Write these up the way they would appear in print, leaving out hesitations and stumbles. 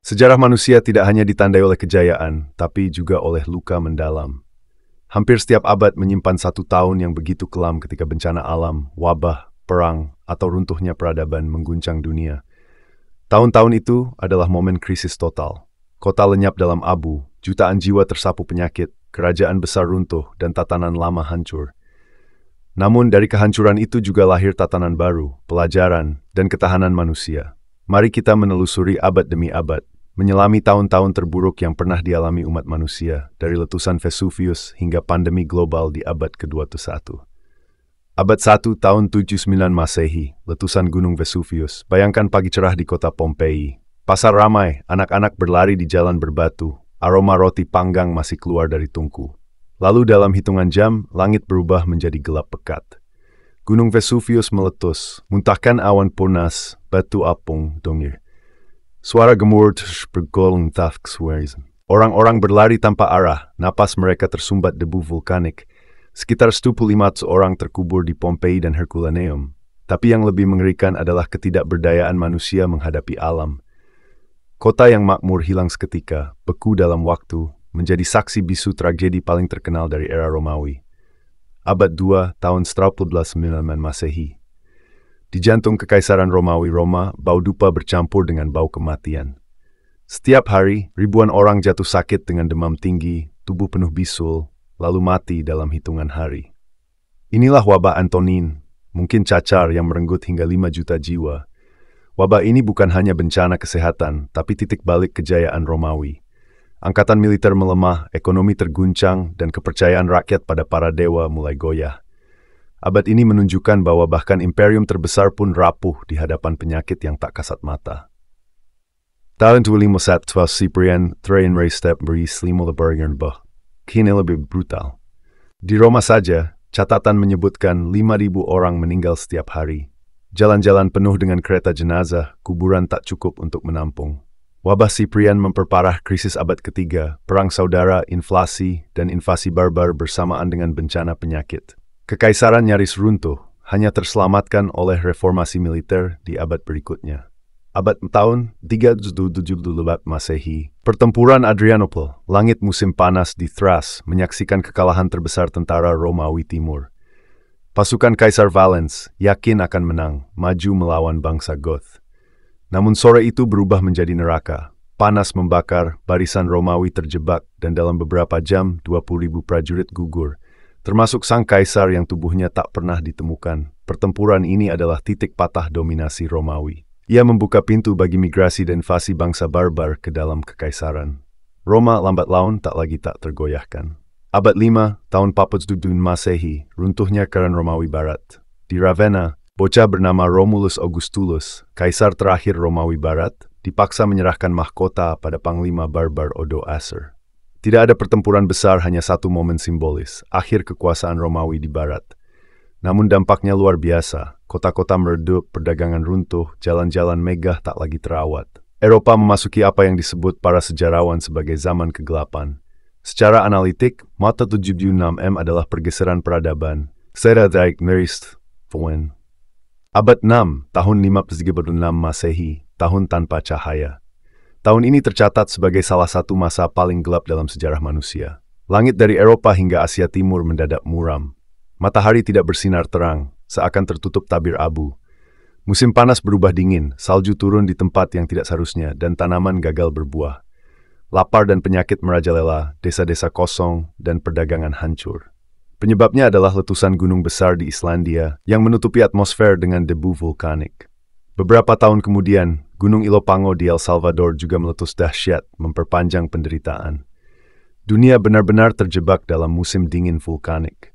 Sejarah manusia tidak hanya ditandai oleh kejayaan, tapi juga oleh luka mendalam. Hampir setiap abad menyimpan satu tahun yang begitu kelam ketika bencana alam, wabah, perang, atau runtuhnya peradaban mengguncang dunia. Tahun-tahun itu adalah momen krisis total. Kota lenyap dalam abu, jutaan jiwa tersapu penyakit, kerajaan besar runtuh, dan tatanan lama hancur. Namun dari kehancuran itu juga lahir tatanan baru, pelajaran, dan ketahanan manusia. Mari kita menelusuri abad demi abad, menyelami tahun-tahun terburuk yang pernah dialami umat manusia, dari letusan Vesuvius hingga pandemi global di abad ke-21. Abad 1 tahun 79 Masehi, letusan Gunung Vesuvius. Bayangkan pagi cerah di kota Pompei. Pasar ramai, anak-anak berlari di jalan berbatu, aroma roti panggang masih keluar dari tungku. Lalu dalam hitungan jam, langit berubah menjadi gelap pekat. Gunung Vesuvius meletus, muntahkan awan panas, batu apung, dongir. Suara gemuruh bergolong tafksweisen. Orang-orang berlari tanpa arah, napas mereka tersumbat debu vulkanik. Sekitar 1,500 orang terkubur di Pompei dan Herculaneum. Tapi yang lebih mengerikan adalah ketidakberdayaan manusia menghadapi alam. Kota yang makmur hilang seketika, beku dalam waktu, menjadi saksi bisu tragedi paling terkenal dari era Romawi. Abad 2 tahun 119 Masehi. Di jantung Kekaisaran Romawi Roma, bau dupa bercampur dengan bau kematian. Setiap hari, ribuan orang jatuh sakit dengan demam tinggi, tubuh penuh bisul, lalu mati dalam hitungan hari. Inilah wabah Antonin, mungkin cacar yang merenggut hingga 5 juta jiwa. Wabah ini bukan hanya bencana kesehatan, tapi titik balik kejayaan Romawi. Angkatan militer melemah, ekonomi terguncang, dan kepercayaan rakyat pada para dewa mulai goyah. Abad ini menunjukkan bahwa bahkan imperium terbesar pun rapuh di hadapan penyakit yang tak kasat mata. Tahun 251 Cyprian Trajan Step beris 5 lebaran bah. Kini lebih brutal. Di Roma saja, catatan menyebutkan 5.000 orang meninggal setiap hari. Jalan-jalan penuh dengan kereta jenazah, kuburan tak cukup untuk menampung. Wabah Cyprian memperparah krisis abad ketiga, perang saudara, inflasi, dan invasi barbar bersamaan dengan bencana penyakit. Kekaisaran nyaris runtuh, hanya terselamatkan oleh reformasi militer di abad berikutnya. Abad tahun 374 Masehi, pertempuran Adrianople, langit musim panas di Thrace, menyaksikan kekalahan terbesar tentara Romawi Timur. Pasukan Kaisar Valens yakin akan menang, maju melawan bangsa Goth. Namun sore itu berubah menjadi neraka. Panas membakar, barisan Romawi terjebak, dan dalam beberapa jam 20.000 prajurit gugur. Termasuk sang kaisar yang tubuhnya tak pernah ditemukan. Pertempuran ini adalah titik patah dominasi Romawi. Ia membuka pintu bagi migrasi dan invasi bangsa barbar ke dalam kekaisaran. Roma lambat laun tak lagi tak tergoyahkan. Abad 5, tahun 47 Masehi, runtuhnya Kerajaan Romawi Barat. Di Ravenna, bocah bernama Romulus Augustulus, kaisar terakhir Romawi Barat, dipaksa menyerahkan mahkota pada panglima barbar Odoacer. Tidak ada pertempuran besar, hanya satu momen simbolis, akhir kekuasaan Romawi di barat. Namun dampaknya luar biasa, kota-kota meredup, perdagangan runtuh, jalan-jalan megah tak lagi terawat. Eropa memasuki apa yang disebut para sejarawan sebagai zaman kegelapan. Secara analitik, mata 76M adalah pergeseran peradaban. Sederik Merist, Fuen. Abad 6, tahun 536 Masehi, tahun tanpa cahaya. Tahun ini tercatat sebagai salah satu masa paling gelap dalam sejarah manusia. Langit dari Eropa hingga Asia Timur mendadak muram. Matahari tidak bersinar terang, seakan tertutup tabir abu. Musim panas berubah dingin, salju turun di tempat yang tidak seharusnya, dan tanaman gagal berbuah. Lapar dan penyakit merajalela, desa-desa kosong, dan perdagangan hancur. Penyebabnya adalah letusan gunung besar di Islandia yang menutupi atmosfer dengan debu vulkanik. Beberapa tahun kemudian, Gunung Ilopango di El Salvador juga meletus dahsyat, memperpanjang penderitaan. Dunia benar-benar terjebak dalam musim dingin vulkanik.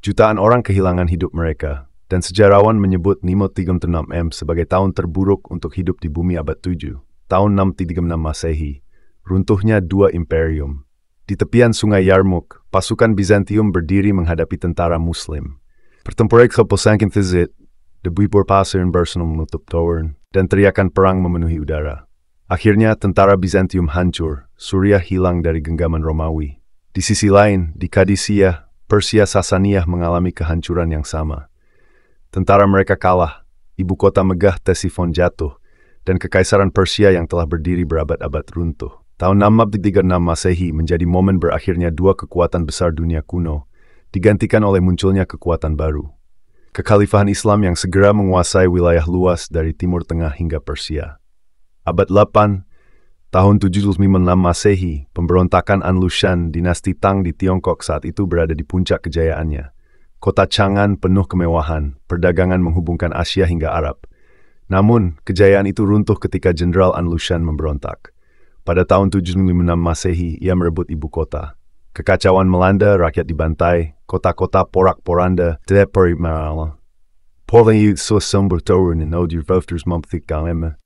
Jutaan orang kehilangan hidup mereka, dan sejarawan menyebut 536M sebagai tahun terburuk untuk hidup di bumi abad 7, tahun 636 Masehi, runtuhnya dua imperium. Di tepian sungai Yarmouk, pasukan Bizantium berdiri menghadapi tentara Muslim. Pertempuran keposangkin Thizit, debu berpasir bersama menutup tower, dan teriakan perang memenuhi udara. Akhirnya tentara Bizantium hancur, Suriah hilang dari genggaman Romawi. Di sisi lain, di Kadisia, Persia Sasaniyah mengalami kehancuran yang sama. Tentara mereka kalah, ibu kota megah Ctesifon jatuh, dan Kekaisaran Persia yang telah berdiri berabad-abad runtuh. Tahun 636 Masehi menjadi momen berakhirnya dua kekuatan besar dunia kuno, digantikan oleh munculnya kekuatan baru. Kekhalifahan Islam yang segera menguasai wilayah luas dari Timur Tengah hingga Persia. Abad 8, tahun 756 Masehi, pemberontakan Anlushan, dinasti Tang di Tiongkok saat itu berada di puncak kejayaannya. Kota Chang'an penuh kemewahan, perdagangan menghubungkan Asia hingga Arab. Namun, kejayaan itu runtuh ketika Jenderal Anlushan memberontak. Pada tahun 756 Masehi, ia merebut ibu kota. Kekacauan melanda, rakyat dibantai, kota-kota porak-poranda,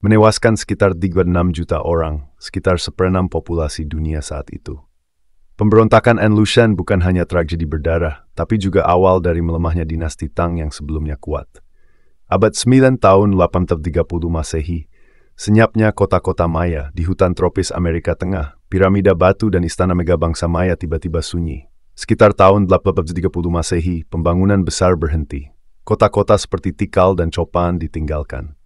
menewaskan sekitar 36 juta orang, sekitar seperenam populasi dunia saat itu. Pemberontakan Anlushan bukan hanya tragedi berdarah, tapi juga awal dari melemahnya dinasti Tang yang sebelumnya kuat. Abad 9 tahun 830 Masehi, senyapnya kota-kota Maya di hutan tropis Amerika Tengah, piramida batu dan istana megabangsa Maya tiba-tiba sunyi. Sekitar tahun 830 Masehi, pembangunan besar berhenti. Kota-kota seperti Tikal dan Copan ditinggalkan.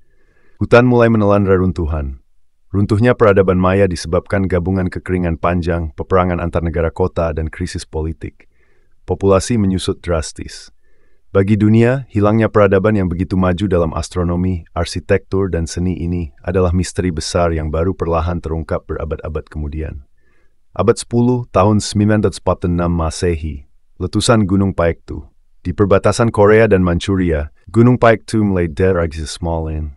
Hutan mulai menelan reruntuhan. Runtuhnya peradaban Maya disebabkan gabungan kekeringan panjang, peperangan antar negara kota, dan krisis politik. Populasi menyusut drastis. Bagi dunia, hilangnya peradaban yang begitu maju dalam astronomi, arsitektur, dan seni ini adalah misteri besar yang baru perlahan terungkap berabad-abad kemudian. Abad 10, tahun 946 Masehi, letusan Gunung Paektu. Di perbatasan Korea dan Manchuria, Gunung Paektu mulai Smallin.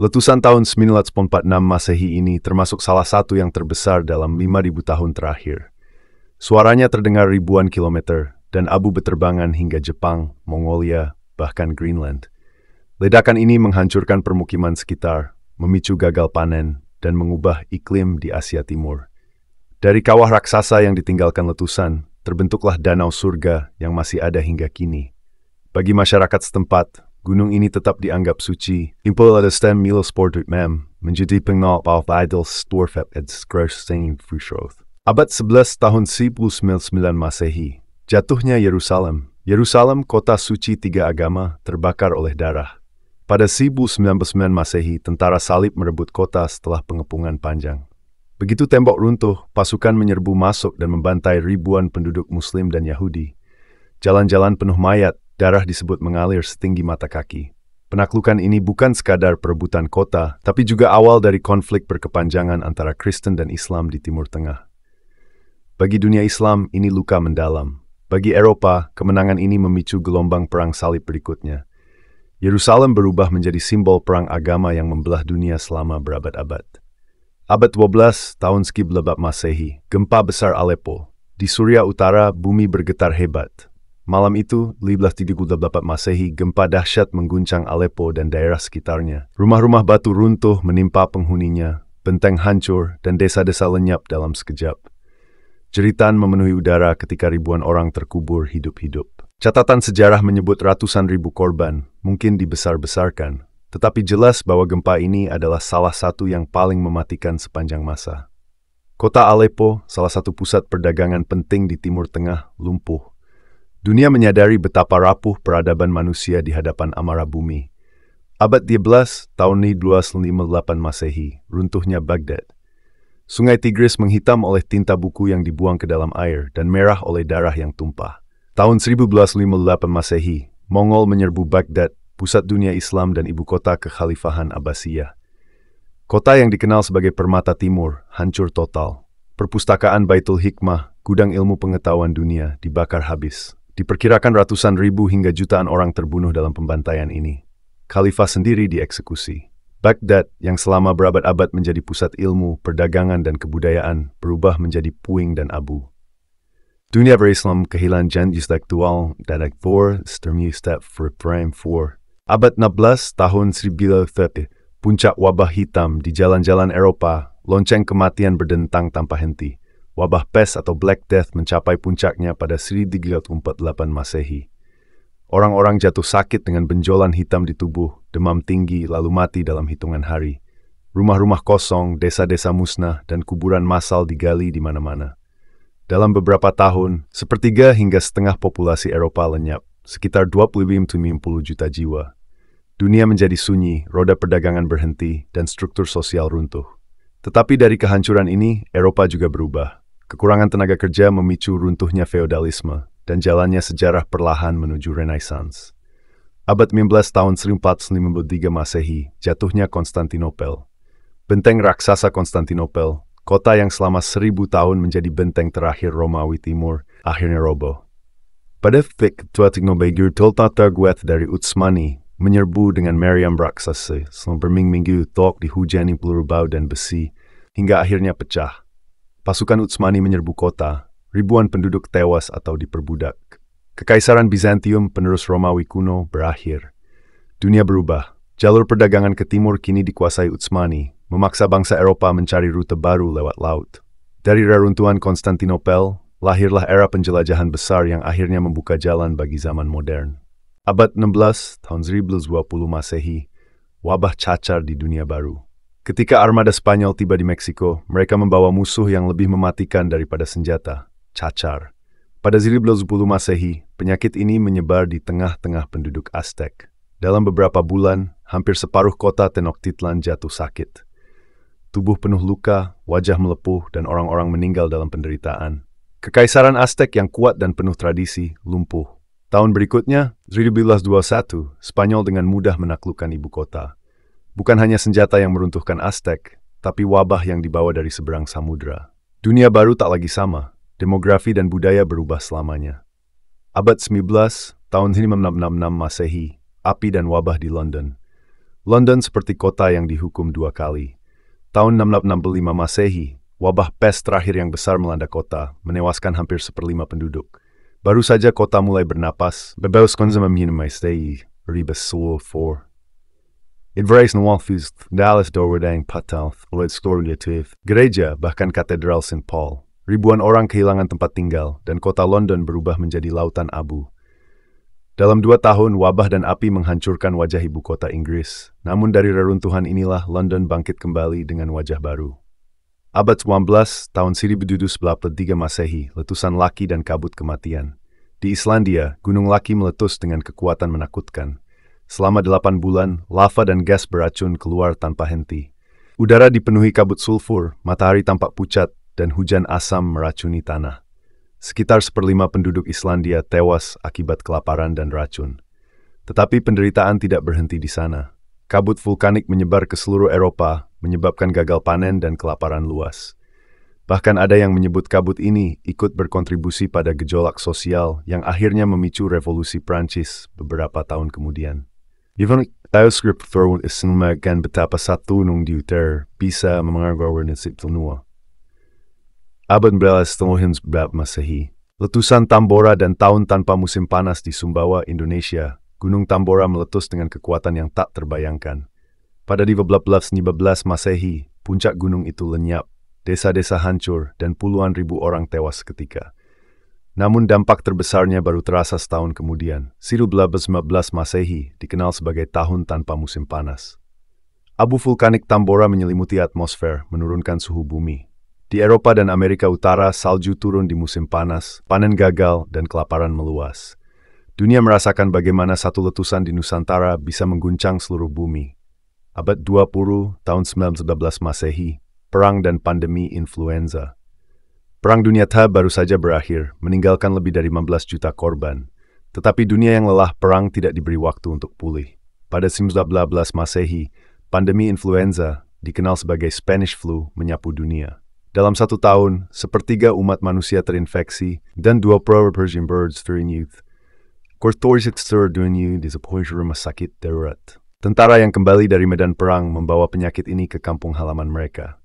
Letusan tahun 946 Masehi ini termasuk salah satu yang terbesar dalam 5.000 tahun terakhir. Suaranya terdengar ribuan kilometer, dan abu beterbangan hingga Jepang, Mongolia, bahkan Greenland. Ledakan ini menghancurkan permukiman sekitar, memicu gagal panen, dan mengubah iklim di Asia Timur. Dari kawah raksasa yang ditinggalkan letusan, terbentuklah danau surga yang masih ada hingga kini. Bagi masyarakat setempat, gunung ini tetap dianggap suci. Menjadi pengnal av idol storfep ed skrursing fusroth. Abad 11 tahun 1099 Masehi, jatuhnya Yerusalem. Yerusalem, kota suci tiga agama, terbakar oleh darah. Pada 1099 Masehi, tentara salib merebut kota setelah pengepungan panjang. Begitu tembok runtuh, pasukan menyerbu masuk dan membantai ribuan penduduk Muslim dan Yahudi. Jalan-jalan penuh mayat, darah disebut mengalir setinggi mata kaki. Penaklukan ini bukan sekadar perebutan kota, tapi juga awal dari konflik berkepanjangan antara Kristen dan Islam di Timur Tengah. Bagi dunia Islam, ini luka mendalam. Bagi Eropa, kemenangan ini memicu gelombang perang salib berikutnya. Yerusalem berubah menjadi simbol perang agama yang membelah dunia selama berabad-abad. Abad 12, tahun 11 Masehi, gempa besar Aleppo. Di Suria Utara, bumi bergetar hebat. Malam itu, 1538 Masehi, gempa dahsyat mengguncang Aleppo dan daerah sekitarnya. Rumah-rumah batu runtuh menimpa penghuninya, benteng hancur, dan desa-desa lenyap dalam sekejap. Jeritan memenuhi udara ketika ribuan orang terkubur hidup-hidup. Catatan sejarah menyebut ratusan ribu korban, mungkin dibesar-besarkan, tetapi jelas bahwa gempa ini adalah salah satu yang paling mematikan sepanjang masa. Kota Aleppo, salah satu pusat perdagangan penting di Timur Tengah, lumpuh. Dunia menyadari betapa rapuh peradaban manusia di hadapan amarah bumi. Abad 12, tahun 1258 Masehi, runtuhnya Baghdad. Sungai Tigris menghitam oleh tinta buku yang dibuang ke dalam air dan merah oleh darah yang tumpah. Tahun 1258 Masehi, Mongol menyerbu Baghdad, pusat dunia Islam dan ibu kota kekhalifahan Abbasiyah. Kota yang dikenal sebagai Permata Timur, hancur total. Perpustakaan Baitul Hikmah, gudang ilmu pengetahuan dunia, dibakar habis. Diperkirakan ratusan ribu hingga jutaan orang terbunuh dalam pembantaian ini. Khalifah sendiri dieksekusi. Baghdad, yang selama berabad-abad menjadi pusat ilmu, perdagangan, dan kebudayaan, berubah menjadi puing dan abu. Dunia berislam kehilangan janji intelektual dan aktor step for prime for. Abad 16, tahun 1930, puncak wabah hitam di jalan-jalan Eropa, lonceng kematian berdentang tanpa henti. Wabah pes atau Black Death mencapai puncaknya pada 1348 Masehi. Orang-orang jatuh sakit dengan benjolan hitam di tubuh, demam tinggi, lalu mati dalam hitungan hari. Rumah-rumah kosong, desa-desa musnah, dan kuburan massal digali di mana-mana. Dalam beberapa tahun, sepertiga hingga setengah populasi Eropa lenyap, sekitar 25-30 juta jiwa. Dunia menjadi sunyi, roda perdagangan berhenti, dan struktur sosial runtuh. Tetapi dari kehancuran ini, Eropa juga berubah. Kekurangan tenaga kerja memicu runtuhnya feodalisme, dan jalannya sejarah perlahan menuju Renaissance. Abad 19 tahun 1453 Masehi, jatuhnya Konstantinopel. Benteng raksasa Konstantinopel, kota yang selama 1000 tahun menjadi benteng terakhir Romawi Timur, akhirnya roboh. Pada ketua Teknobegur Toltatagweth dari Utsmani, menyerbu dengan meriam raksasa selama berminggu-minggu tok dihujani peluru bau dan besi, hingga akhirnya pecah. Pasukan Utsmani menyerbu kota, ribuan penduduk tewas atau diperbudak. Kekaisaran Bizantium, penerus Romawi kuno, berakhir. Dunia berubah. Jalur perdagangan ke timur kini dikuasai Utsmani, memaksa bangsa Eropa mencari rute baru lewat laut. Dari reruntuhan Konstantinopel, lahirlah era penjelajahan besar yang akhirnya membuka jalan bagi zaman modern. Abad 16, tahun 1020 Masehi, wabah cacar di dunia baru. Ketika armada Spanyol tiba di Meksiko, mereka membawa musuh yang lebih mematikan daripada senjata, cacar. Pada 1010 Masehi, penyakit ini menyebar di tengah-tengah penduduk Aztec. Dalam beberapa bulan, hampir separuh kota Tenochtitlan jatuh sakit. Tubuh penuh luka, wajah melepuh, dan orang-orang meninggal dalam penderitaan. Kekaisaran Aztec yang kuat dan penuh tradisi lumpuh. Tahun berikutnya, 1121, Spanyol dengan mudah menaklukkan ibu kota. Bukan hanya senjata yang meruntuhkan Aztec, tapi wabah yang dibawa dari seberang samudra. Dunia baru tak lagi sama, demografi dan budaya berubah selamanya. Abad 19, tahun 1666 Masehi, api dan wabah di London. London seperti kota yang dihukum 2 kali. Tahun 1665 Masehi, wabah pes terakhir yang besar melanda kota, menewaskan hampir 1/5 penduduk. Baru saja kota mulai bernapas, bebas konsumen minumai ribas for. Idvaris nawalfus Dallas Dorwadang Patal, oleh Storliatif, gereja bahkan katedral St. Paul. Ribuan orang kehilangan tempat tinggal, dan kota London berubah menjadi lautan abu. Dalam 2 tahun, wabah dan api menghancurkan wajah ibu kota Inggris. Namun dari reruntuhan inilah London bangkit kembali dengan wajah baru. Abad 19, tahun 1183 Masehi, letusan Laki dan kabut kematian. Di Islandia, Gunung Laki meletus dengan kekuatan menakutkan. Selama 8 bulan, lava dan gas beracun keluar tanpa henti. Udara dipenuhi kabut sulfur, matahari tampak pucat, dan hujan asam meracuni tanah. Sekitar 1/5 penduduk Islandia tewas akibat kelaparan dan racun. Tetapi penderitaan tidak berhenti di sana. Kabut vulkanik menyebar ke seluruh Eropa, menyebabkan gagal panen dan kelaparan luas. Bahkan ada yang menyebut kabut ini ikut berkontribusi pada gejolak sosial yang akhirnya memicu revolusi Prancis beberapa tahun kemudian. Even Tauskrip Throw isinmakan betapa satu nung diuter bisa memengaruhi nasib semua. Abad 11 tahun Masehi, letusan Tambora dan tahun tanpa musim panas di Sumbawa, Indonesia. Gunung Tambora meletus dengan kekuatan yang tak terbayangkan. Pada 1519 Masehi, puncak gunung itu lenyap, desa-desa hancur, dan puluhan ribu orang tewas seketika. Namun dampak terbesarnya baru terasa setahun kemudian. 1115 Masehi dikenal sebagai tahun tanpa musim panas. Abu vulkanik Tambora menyelimuti atmosfer, menurunkan suhu bumi. Di Eropa dan Amerika Utara, salju turun di musim panas, panen gagal, dan kelaparan meluas. Dunia merasakan bagaimana satu letusan di Nusantara bisa mengguncang seluruh bumi. Abad 20, tahun 1911 Masehi, perang dan pandemi influenza. Perang Dunia II baru saja berakhir, meninggalkan lebih dari 15 juta korban. Tetapi dunia yang lelah perang tidak diberi waktu untuk pulih. Pada 1912 Masehi, pandemi influenza, dikenal sebagai Spanish flu, menyapu dunia. Dalam 1 tahun, 1/3 umat manusia terinfeksi, dan 20 Persian birds youth. Dunia di sebuah rumah sakit darurat. Tentara yang kembali dari medan perang membawa penyakit ini ke kampung halaman mereka.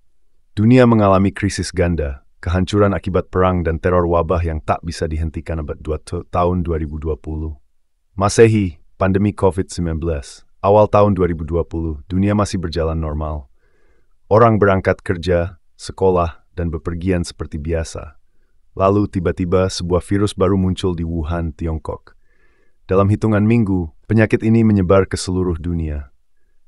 Dunia mengalami krisis ganda, kehancuran akibat perang dan teror wabah yang tak bisa dihentikan abad 2 tahun 2020. Masehi, pandemi COVID-19. Awal tahun 2020, dunia masih berjalan normal. Orang berangkat kerja, sekolah, dan bepergian seperti biasa. Lalu tiba-tiba sebuah virus baru muncul di Wuhan, Tiongkok. Dalam hitungan minggu, penyakit ini menyebar ke seluruh dunia.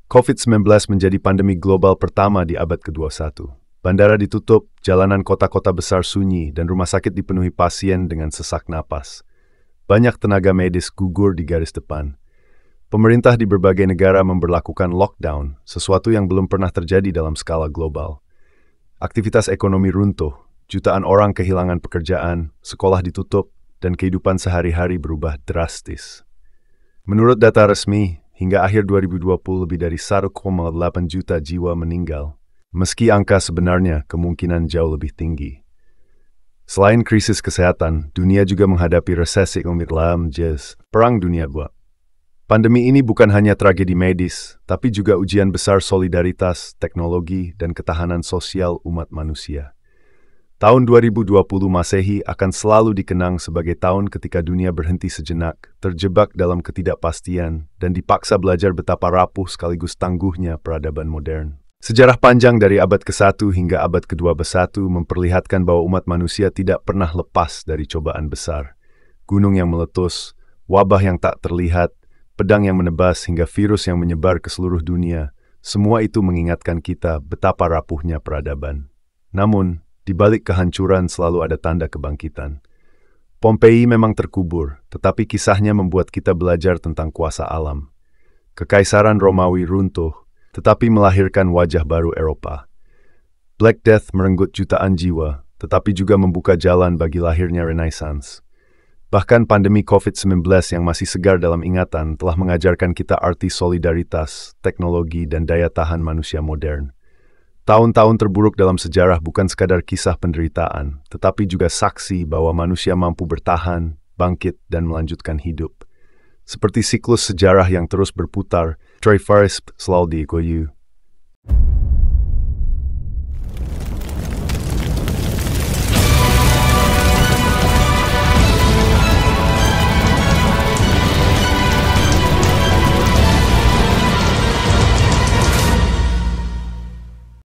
COVID-19 menjadi pandemi global pertama di abad ke-21. Bandara ditutup, jalanan kota-kota besar sunyi, dan rumah sakit dipenuhi pasien dengan sesak napas. Banyak tenaga medis gugur di garis depan. Pemerintah di berbagai negara memberlakukan lockdown, sesuatu yang belum pernah terjadi dalam skala global. Aktivitas ekonomi runtuh, jutaan orang kehilangan pekerjaan, sekolah ditutup, dan kehidupan sehari-hari berubah drastis. Menurut data resmi, hingga akhir 2020 lebih dari 1,8 juta jiwa meninggal, meski angka sebenarnya kemungkinan jauh lebih tinggi. Selain krisis kesehatan, dunia juga menghadapi resesi ekonomi dalam Perang Dunia II. Pandemi ini bukan hanya tragedi medis, tapi juga ujian besar solidaritas, teknologi, dan ketahanan sosial umat manusia. Tahun 2020 Masehi akan selalu dikenang sebagai tahun ketika dunia berhenti sejenak, terjebak dalam ketidakpastian, dan dipaksa belajar betapa rapuh sekaligus tangguhnya peradaban modern. Sejarah panjang dari abad ke-1 hingga abad ke-21 memperlihatkan bahwa umat manusia tidak pernah lepas dari cobaan besar. Gunung yang meletus, wabah yang tak terlihat, pedang yang menebas hingga virus yang menyebar ke seluruh dunia, semua itu mengingatkan kita betapa rapuhnya peradaban. Namun, di balik kehancuran selalu ada tanda kebangkitan. Pompei memang terkubur, tetapi kisahnya membuat kita belajar tentang kuasa alam. Kekaisaran Romawi runtuh, tetapi melahirkan wajah baru Eropa. Black Death merenggut jutaan jiwa, tetapi juga membuka jalan bagi lahirnya Renaissance. Bahkan pandemi COVID-19 yang masih segar dalam ingatan telah mengajarkan kita arti solidaritas, teknologi, dan daya tahan manusia modern. Tahun-tahun terburuk dalam sejarah bukan sekadar kisah penderitaan, tetapi juga saksi bahwa manusia mampu bertahan, bangkit, dan melanjutkan hidup. Seperti siklus sejarah yang terus berputar, Troy Forest selalu diikuti.